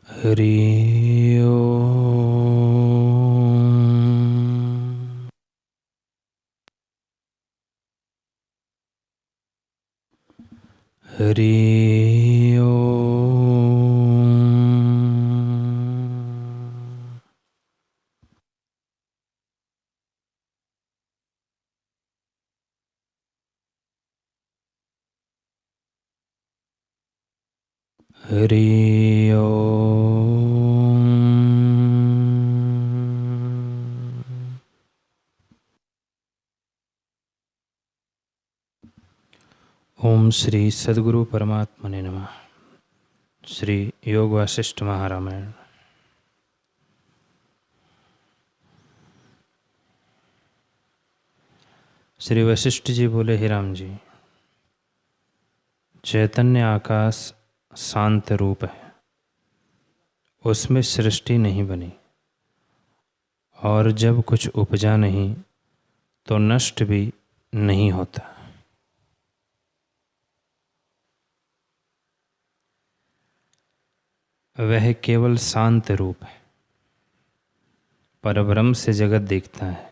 हरि ओम। हरि ओम। हरि ओम। ओम श्री सद्गुरु परमात्मने नमः। श्री योग वासिष्ठ महारामायण। श्री वशिष्ठ जी बोले, हे राम जी, चैतन्य आकाश शांत रूप है, उसमें सृष्टि नहीं बनी, और जब कुछ उपजा नहीं तो नष्ट भी नहीं होता। वह केवल शांत रूप है, परब्रह्म से जगत दिखता है।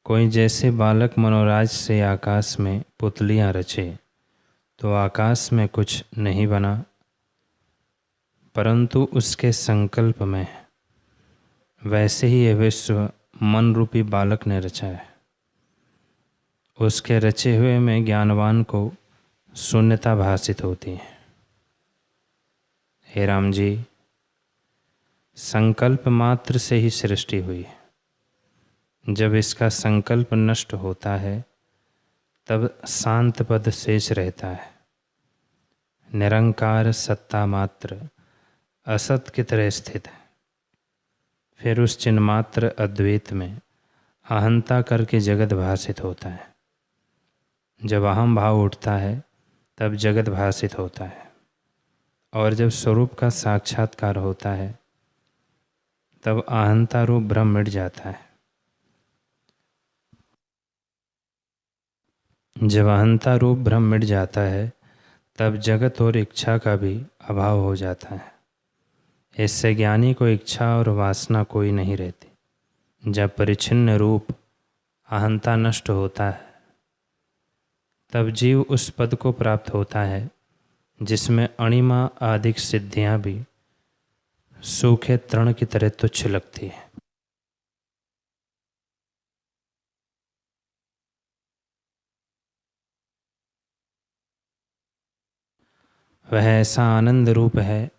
कोई जैसे बालक मनोराज से आकाश में पुतलियां रचे तो आकाश में कुछ नहीं बना, परंतु उसके संकल्प में है। वैसे ही यह विश्व मन रूपी बालक ने रचा है। उसके रचे हुए में ज्ञानवान को शून्यता भासित होती है। हे राम जी, संकल्प मात्र से ही सृष्टि हुई है। जब इसका संकल्प नष्ट होता है तब शांत पद शेष रहता है। निरंकार सत्ता मात्र असत की तरह स्थित है। फिर उस चिन्मात्र अद्वैत में अहंता करके जगत भासित होता है। जब अहम भाव उठता है तब जगत भासित होता है, और जब स्वरूप का साक्षात्कार होता है तब अहंता रूप भ्रम मिट जाता है। जब अहंता रूप भ्रम मिट जाता है तब जगत और इच्छा का भी अभाव हो जाता है। इससे ज्ञानी को इच्छा और वासना कोई नहीं रहती। जब परिच्छिन्न रूप अहंता नष्ट होता है तब जीव उस पद को प्राप्त होता है जिसमें अणिमा आदि सिद्धियां भी सूखे तृण की तरह तुच्छ लगती है। वह ऐसा आनंद रूप है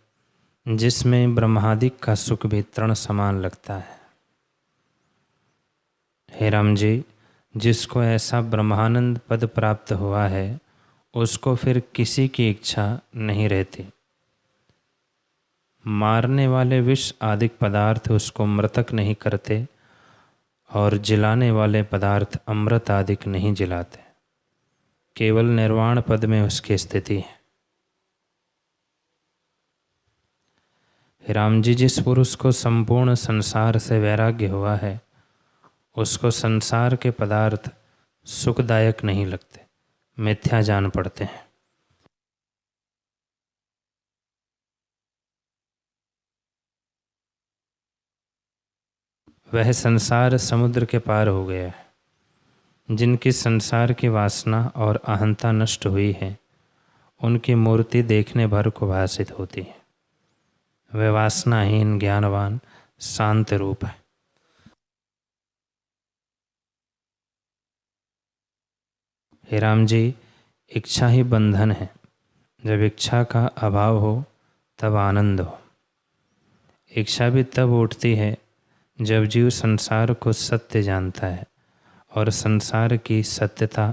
जिसमें ब्रह्मादिक का सुख भी तृण समान लगता है। हे राम जी, जिसको ऐसा ब्रह्मानंद पद प्राप्त हुआ है उसको फिर किसी की इच्छा नहीं रहती। मारने वाले विष आदि पदार्थ उसको मृतक नहीं करते, और जिलाने वाले पदार्थ अमृत आदिक नहीं जिलाते। केवल निर्वाण पद में उसकी स्थिति है। राम जी, जिस पुरुष को संपूर्ण संसार से वैराग्य हुआ है उसको संसार के पदार्थ सुखदायक नहीं लगते, मिथ्या जान पड़ते हैं। वह संसार समुद्र के पार हो गया है। जिनकी संसार की वासना और अहंता नष्ट हुई है उनकी मूर्ति देखने भर को भासित होती है। वह वासनाहीन ज्ञानवान शांत रूप है। हे राम जी, इच्छा ही बंधन है। जब इच्छा का अभाव हो तब आनंद हो। इच्छा भी तब उठती है जब जीव संसार को सत्य जानता है और संसार की सत्यता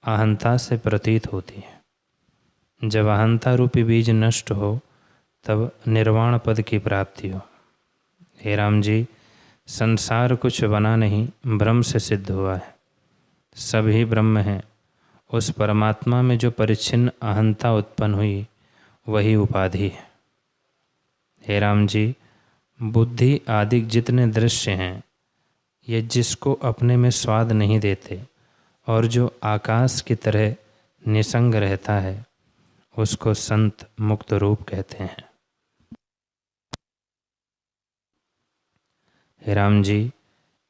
अहंता से प्रतीत होती है। जब अहंता रूपी बीज नष्ट हो तब निर्वाण पद की प्राप्ति हो। हे राम जी, संसार कुछ बना नहीं, ब्रह्म से सिद्ध हुआ है। सभी ब्रह्म है। उस परमात्मा में जो परिच्छिन्न अहंता उत्पन्न हुई वही उपाधि है। हे राम जी, बुद्धि आदि जितने दृश्य हैं ये जिसको अपने में स्वाद नहीं देते और जो आकाश की तरह निसंग रहता है उसको संत मुक्त रूप कहते हैं। हे राम जी,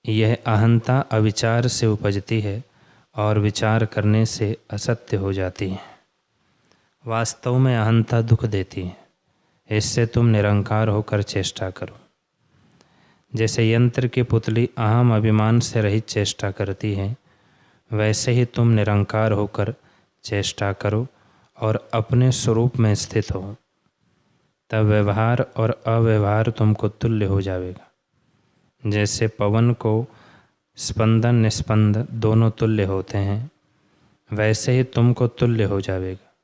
यह अहंता अविचार से उपजती है और विचार करने से असत्य हो जाती है। वास्तव में अहंता दुख देती है। इससे तुम निरंकार होकर चेष्टा करो। जैसे यंत्र की पुतली अहम अभिमान से रहित चेष्टा करती है, वैसे ही तुम निरंकार होकर चेष्टा करो और अपने स्वरूप में स्थित हो। तब व्यवहार और अव्यवहार तुमको तुल्य हो जाएगा। जैसे पवन को स्पंदन निस्पंद दोनों तुल्य होते हैं, वैसे ही तुमको तुल्य हो जाएगा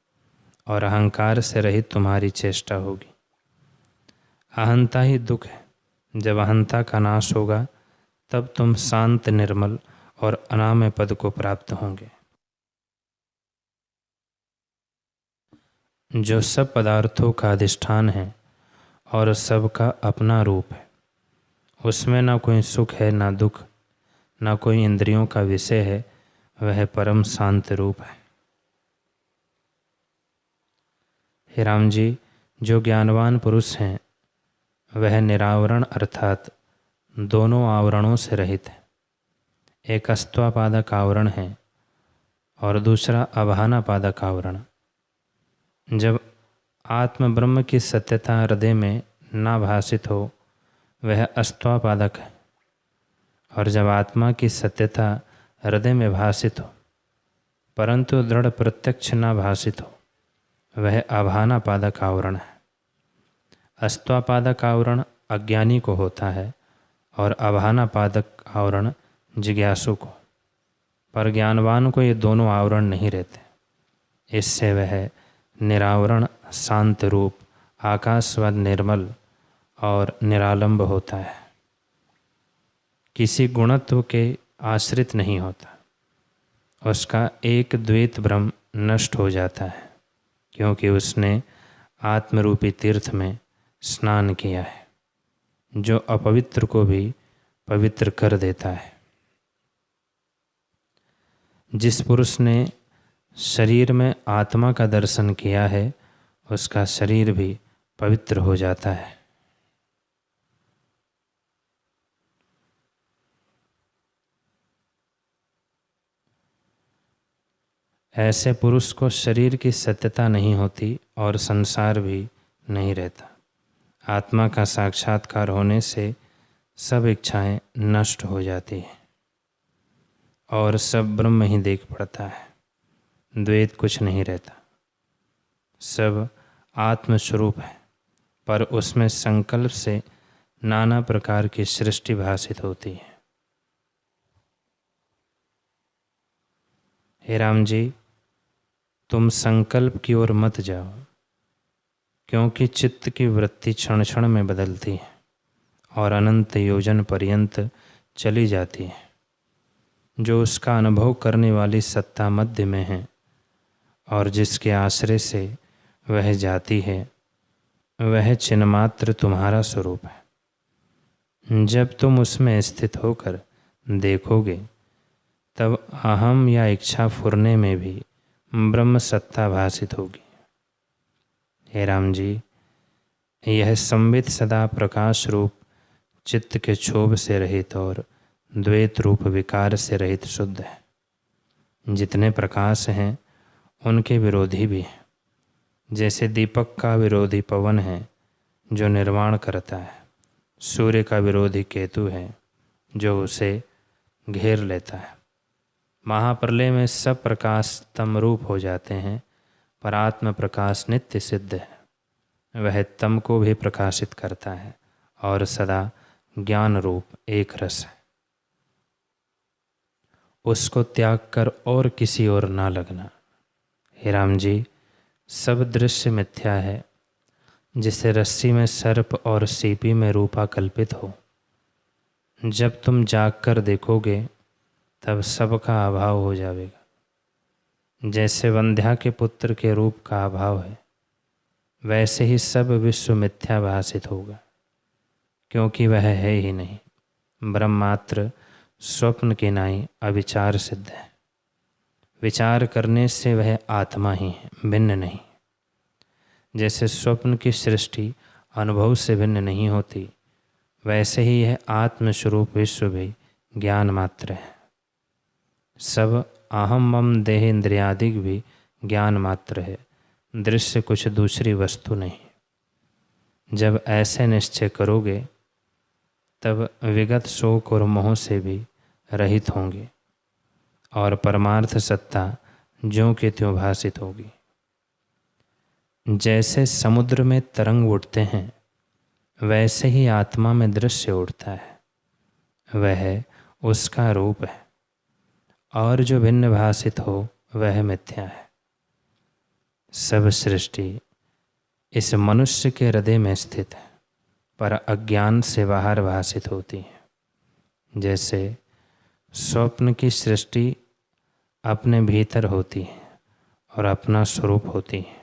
और अहंकार से रहित तुम्हारी चेष्टा होगी। अहंता ही दुख है। जब अहंता का नाश होगा तब तुम शांत, निर्मल और अनामय पद को प्राप्त होंगे। जो सब पदार्थों का अधिष्ठान है और सबका अपना रूप है, उसमें ना कोई सुख है ना दुख, ना कोई इंद्रियों का विषय है, वह परम शांत रूप है। हे राम जी, जो ज्ञानवान पुरुष हैं वह निरावरण अर्थात दोनों आवरणों से रहित है। एक अस्त्वापादक आवरण है और दूसरा अभानापादक आवरण। जब आत्म ब्रह्म की सत्यता हृदय में ना भाषित हो, वह अस्त्वापादक है, और जब आत्मा की सत्यता हृदय में भाषित हो परंतु दृढ़ प्रत्यक्ष ना भाषित हो, वह अभानापादक आवरण है। अस्त्वापादक आवरण अज्ञानी को होता है और अभानापादक आवरण जिज्ञासु को, पर ज्ञानवान को ये दोनों आवरण नहीं रहते। इससे वह निरावरण, शांत रूप, आकाशवत निर्मल और निरालंब होता है। किसी गुणत्व के आश्रित नहीं होता। उसका एक द्वैत भ्रम नष्ट हो जाता है, क्योंकि उसने आत्मरूपी तीर्थ में स्नान किया है, जो अपवित्र को भी पवित्र कर देता है। जिस पुरुष ने शरीर में आत्मा का दर्शन किया है, उसका शरीर भी पवित्र हो जाता है। ऐसे पुरुष को शरीर की सत्यता नहीं होती और संसार भी नहीं रहता। आत्मा का साक्षात्कार होने से सब इच्छाएं नष्ट हो जाती हैं और सब ब्रह्म ही देख पड़ता है। द्वैत कुछ नहीं रहता। सब आत्मस्वरूप है, पर उसमें संकल्प से नाना प्रकार की सृष्टि भाषित होती है। हे राम जी, तुम संकल्प की ओर मत जाओ, क्योंकि चित्त की वृत्ति क्षण क्षण में बदलती है और अनंत योजन पर्यंत चली जाती है। जो उसका अनुभव करने वाली सत्ता मध्य में है और जिसके आश्रय से वह जाती है, वह चिन्मात्र तुम्हारा स्वरूप है। जब तुम उसमें स्थित होकर देखोगे, तब अहम या इच्छा फुरने में भी ब्रह्म सत्ता भाषित होगी। हे राम जी, यह संबित सदा प्रकाश रूप चित्त के क्षोभ से रहित और द्वैत रूप विकार से रहित शुद्ध है। जितने प्रकाश हैं उनके विरोधी भी हैं। जैसे दीपक का विरोधी पवन है जो निर्वाण करता है, सूर्य का विरोधी केतु है जो उसे घेर लेता है। महाप्रलय में सब प्रकाश तम रूप हो जाते हैं, पर आत्म प्रकाश नित्य सिद्ध है। वह तम को भी प्रकाशित करता है और सदा ज्ञान रूप एक रस है। उसको त्याग कर और किसी ओर ना लगना। हे राम जी, सब दृश्य मिथ्या है। जिसे रस्सी में सर्प और सीपी में रूपा कल्पित हो, जब तुम जाग कर देखोगे तब सबका अभाव हो जाएगा। जैसे वंध्या के पुत्र के रूप का अभाव है, वैसे ही सब विश्व मिथ्या भाषित होगा, क्योंकि वह है ही नहीं। ब्रह्मात्र स्वप्न के नाई अविचार सिद्ध है। विचार करने से वह आत्मा ही है, भिन्न नहीं। जैसे स्वप्न की सृष्टि अनुभव से भिन्न नहीं होती, वैसे ही यह आत्मस्वरूप विश्व भी ज्ञान मात्र है। सब अहम मम देह इंद्रियादिक भी ज्ञान मात्र है, दृश्य कुछ दूसरी वस्तु नहीं। जब ऐसे निश्चय करोगे तब विगत शोक और मोह से भी रहित होंगे और परमार्थ सत्ता ज्यों के त्यों भासित होगी। जैसे समुद्र में तरंग उठते हैं, वैसे ही आत्मा में दृश्य उठता है, वह उसका रूप है, और जो भिन्न भासित हो वह मिथ्या है। सब सृष्टि इस मनुष्य के हृदय में स्थित है, पर अज्ञान से बाहर भासित होती है। जैसे स्वप्न की सृष्टि अपने भीतर होती है और अपना स्वरूप होती है,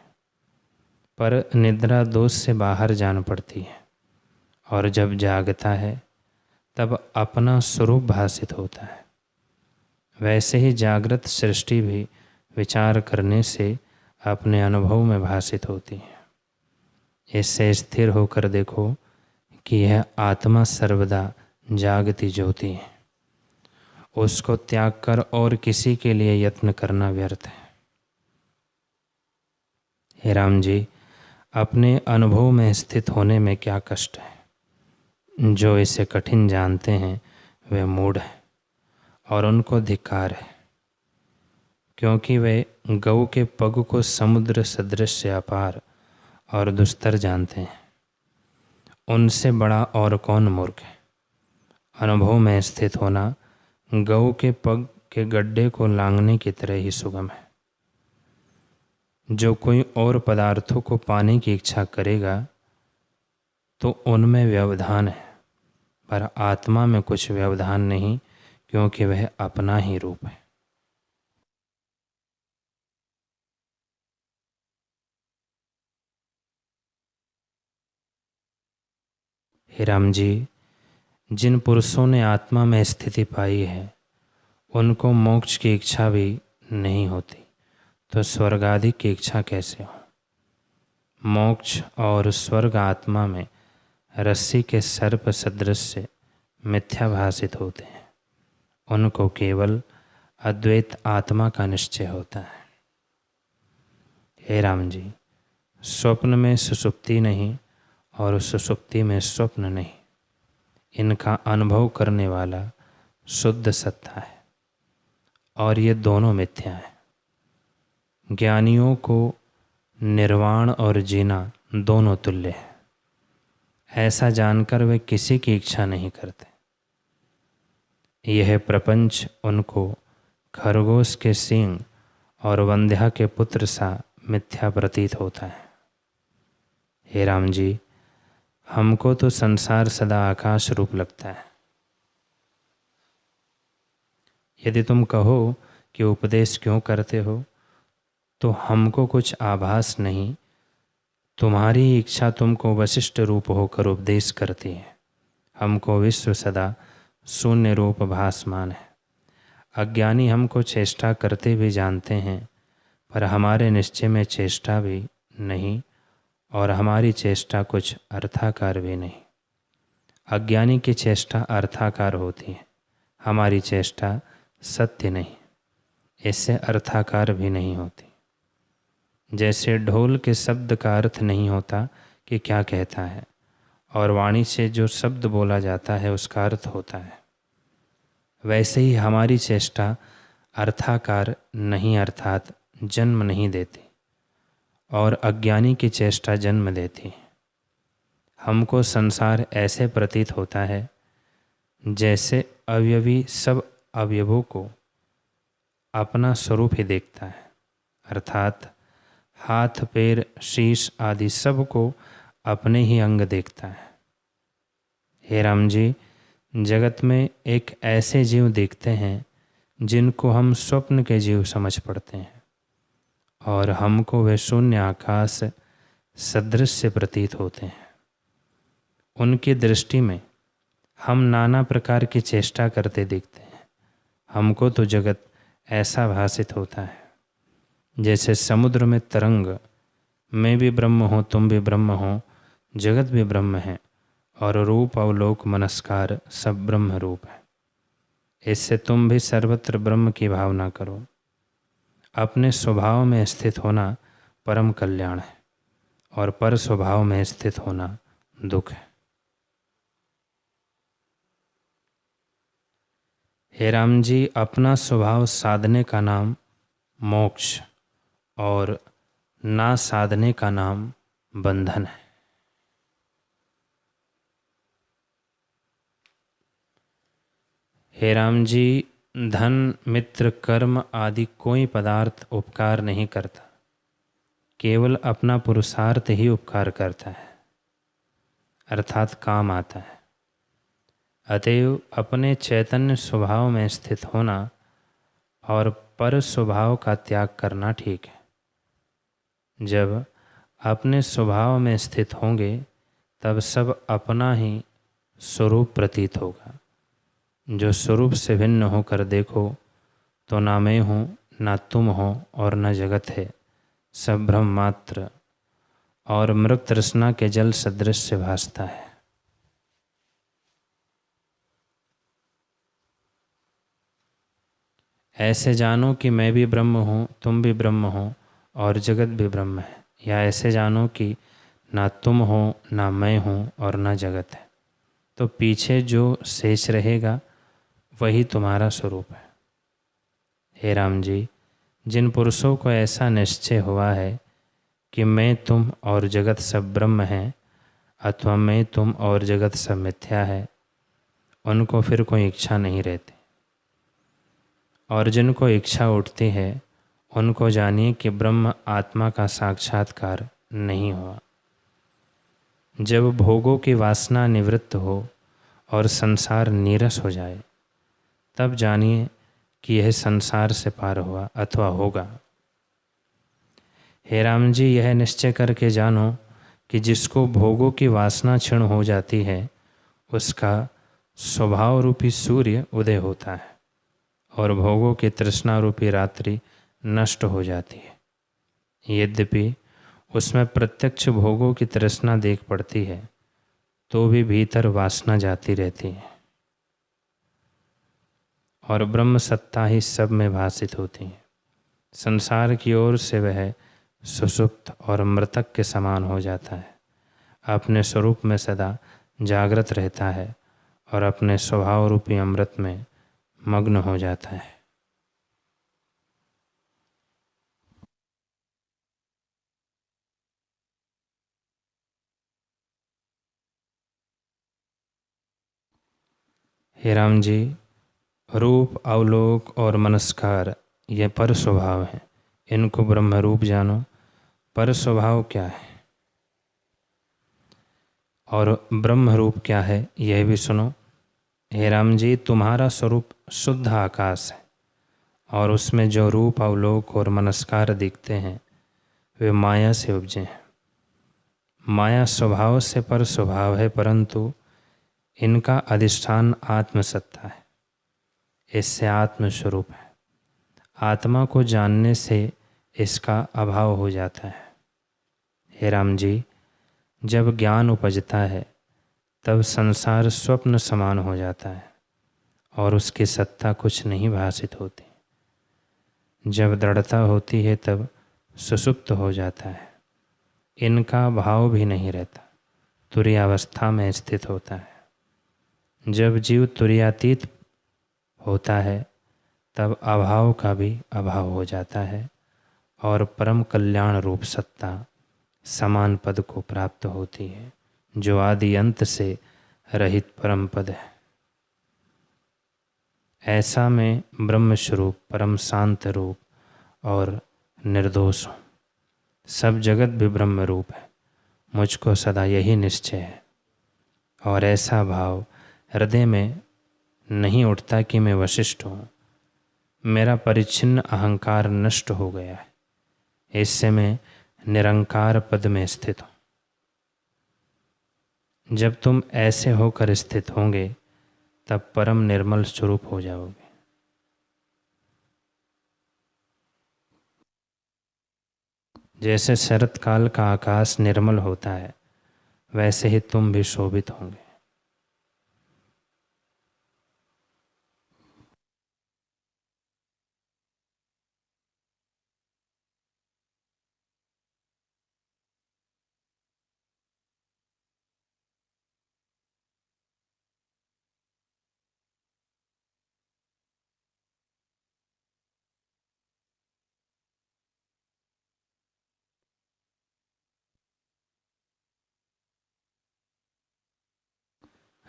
पर निद्रा दोष से बाहर जान पड़ती है, और जब जागता है तब अपना स्वरूप भासित होता है। वैसे ही जागृत सृष्टि भी विचार करने से अपने अनुभव में भासित होती है। इससे स्थिर होकर देखो कि यह आत्मा सर्वदा जागती ज्योति है, उसको त्याग कर और किसी के लिए यत्न करना व्यर्थ है। हे राम जी, अपने अनुभव में स्थित होने में क्या कष्ट है। जो इसे कठिन जानते हैं वे मूढ़ हैं और उनको धिक्कार है, क्योंकि वे गऊ के पग को समुद्र सदृश से अपार और दुस्तर जानते हैं। उनसे बड़ा और कौन मूर्ख है। अनुभव में स्थित होना गऊ के पग के गड्ढे को लांघने की तरह ही सुगम है। जो कोई और पदार्थों को पाने की इच्छा करेगा तो उनमें व्यवधान है, पर आत्मा में कुछ व्यवधान नहीं, क्योंकि वह अपना ही रूप है। हे राम जी, जिन पुरुषों ने आत्मा में स्थिति पाई है उनको मोक्ष की इच्छा भी नहीं होती, तो स्वर्ग आदि की इच्छा कैसे हो। मोक्ष और स्वर्ग आत्मा में रस्सी के सर्प सदृश से मिथ्या भासित होते हैं। उनको केवल अद्वैत आत्मा का निश्चय होता है। हे राम जी, स्वप्न में सुषुप्ति नहीं और सुषुप्ति में स्वप्न नहीं, इनका अनुभव करने वाला शुद्ध सत्ता है, और ये दोनों मिथ्या है। ज्ञानियों को निर्वाण और जीना दोनों तुल्य है, ऐसा जानकर वे किसी की इच्छा नहीं करते। यह प्रपंच उनको खरगोश के सींग और वंध्या के पुत्र सा मिथ्या प्रतीत होता है। हे राम जी, हमको तो संसार सदा आकाश रूप लगता है। यदि तुम कहो कि उपदेश क्यों करते हो, तो हमको कुछ आभास नहीं, तुम्हारी इच्छा तुमको वशिष्ठ रूप होकर उपदेश करती है। हमको विश्व सदा शून्य रूप भासमान है। अज्ञानी हमको चेष्टा करते भी जानते हैं, पर हमारे निश्चय में चेष्टा भी नहीं और हमारी चेष्टा कुछ अर्थाकार भी नहीं। अज्ञानी की चेष्टा अर्थाकार होती है, हमारी चेष्टा सत्य नहीं, इससे अर्थाकार भी नहीं होती। जैसे ढोल के शब्द का अर्थ नहीं होता कि क्या कहता है, और वाणी से जो शब्द बोला जाता है उसका अर्थ होता है, वैसे ही हमारी चेष्टा अर्थाकार नहीं, अर्थात जन्म नहीं देती, और अज्ञानी की चेष्टा जन्म देती है। हमको संसार ऐसे प्रतीत होता है जैसे अवयवी सब अवयवों को अपना स्वरूप ही देखता है, अर्थात हाथ पैर शीश आदि सब को अपने ही अंग देखता है। हे राम जी, जगत में एक ऐसे जीव देखते हैं जिनको हम स्वप्न के जीव समझ पड़ते हैं, और हमको वे शून्य आकाश सदृश से प्रतीत होते हैं। उनकी दृष्टि में हम नाना प्रकार की चेष्टा करते दिखते हैं। हमको तो जगत ऐसा भासित होता है जैसे समुद्र में तरंग, मैं भी ब्रह्म हूँ, तुम भी ब्रह्म हो, जगत भी ब्रह्म है, और रूप अवलोक मनस्कार सब ब्रह्म रूप है। इससे तुम भी सर्वत्र ब्रह्म की भावना करो। अपने स्वभाव में स्थित होना परम कल्याण है और पर स्वभाव में स्थित होना दुख है। हे राम जी, अपना स्वभाव साधने का नाम मोक्ष और ना साधने का नाम बंधन है। हे राम जी, धन, मित्र, कर्म आदि कोई पदार्थ उपकार नहीं करता, केवल अपना पुरुषार्थ ही उपकार करता है, अर्थात काम आता है। अतएव अपने चैतन्य स्वभाव में स्थित होना और पर स्वभाव का त्याग करना ठीक है। जब अपने स्वभाव में स्थित होंगे तब सब अपना ही स्वरूप प्रतीत होगा। जो स्वरूप से भिन्न होकर देखो तो ना मैं हूँ, ना तुम हो और न जगत है, सब ब्रह्म मात्र और मृग तृष्णा के जल सदृश से भासता है। ऐसे जानो कि मैं भी ब्रह्म हूँ, तुम भी ब्रह्म हो और जगत भी ब्रह्म है। या ऐसे जानो कि ना तुम हो, ना मैं हूँ और ना जगत है। तो पीछे जो शेष रहेगा वही तुम्हारा स्वरूप है। हे राम जी, जिन पुरुषों को ऐसा निश्चय हुआ है कि मैं तुम और जगत सब ब्रह्म है अथवा मैं तुम और जगत सब मिथ्या है, उनको फिर कोई इच्छा नहीं रहती। और जिनको इच्छा उठती है उनको जानिए कि ब्रह्म आत्मा का साक्षात्कार नहीं हुआ। जब भोगों की वासना निवृत्त हो और संसार नीरस हो जाए तब जानिए कि यह संसार से पार हुआ अथवा होगा। हे राम जी, यह निश्चय करके जानो कि जिसको भोगों की वासना क्षीण हो जाती है उसका स्वभाव रूपी सूर्य उदय होता है और भोगों की तृष्णा रूपी रात्रि नष्ट हो जाती है। यद्यपि उसमें प्रत्यक्ष भोगों की तृष्णा देख पड़ती है तो भी भीतर वासना जाती रहती है और ब्रह्म सत्ता ही सब में भासित होती है। संसार की ओर से वह सुषुप्त और मृतक के समान हो जाता है, अपने स्वरूप में सदा जागृत रहता है और अपने स्वभाव रूपी अमृत में मग्न हो जाता है। हे राम जी, रूप, अवलोक और मनस्कार ये पर स्वभाव हैं, इनको ब्रह्म रूप जानो। पर स्वभाव क्या है और ब्रह्म रूप क्या है यह भी सुनो। हे राम जी, तुम्हारा स्वरूप शुद्ध आकाश है और उसमें जो रूप, अवलोक और मनस्कार दिखते हैं वे माया से उपजे हैं। माया स्वभाव से पर स्वभाव है, परंतु इनका अधिष्ठान आत्मसत्ता है, इससे आत्मस्वरूप है। आत्मा को जानने से इसका अभाव हो जाता है। हे राम जी, जब ज्ञान उपजता है तब संसार स्वप्न समान हो जाता है और उसकी सत्ता कुछ नहीं भासित होती। जब दृढ़ता होती है तब सुषुप्त हो जाता है, इनका भाव भी नहीं रहता, तुरीयावस्था में स्थित होता है। जब जीव तुरीयातीत होता है तब अभाव का भी अभाव हो जाता है और परम कल्याण रूप सत्ता समान पद को प्राप्त होती है, जो आदि अंत से रहित परम पद है। ऐसा मैं ब्रह्म स्वरूप, परम शांत रूप और निर्दोष हूँ। सब जगत भी ब्रह्म रूप है, मुझको सदा यही निश्चय है और ऐसा भाव हृदय में नहीं उठता कि मैं वशिष्ठ हूँ। मेरा परिच्छिन्न अहंकार नष्ट हो गया है, इससे मैं निरंकार पद में स्थित हूँ। जब तुम ऐसे होकर स्थित होंगे तब परम निर्मल स्वरूप हो जाओगे। जैसे शरत काल का आकाश निर्मल होता है वैसे ही तुम भी शोभित होंगे।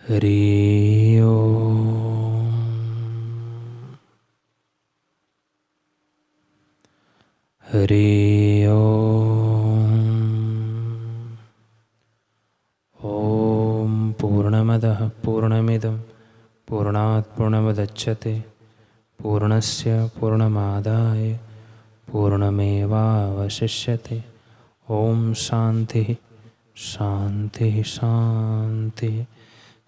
हरि ओम। हरि ओम। ओम पूर्णमदः पूर्णमिदं पूर्णात् पूर्णमुदच्यते पूर्णस्य पूर्णमादाय पूर्णमेवावशिष्यते। ओम शांति शांति शांति।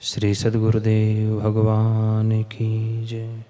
श्री सद्गुरुदेव भगवान की जय।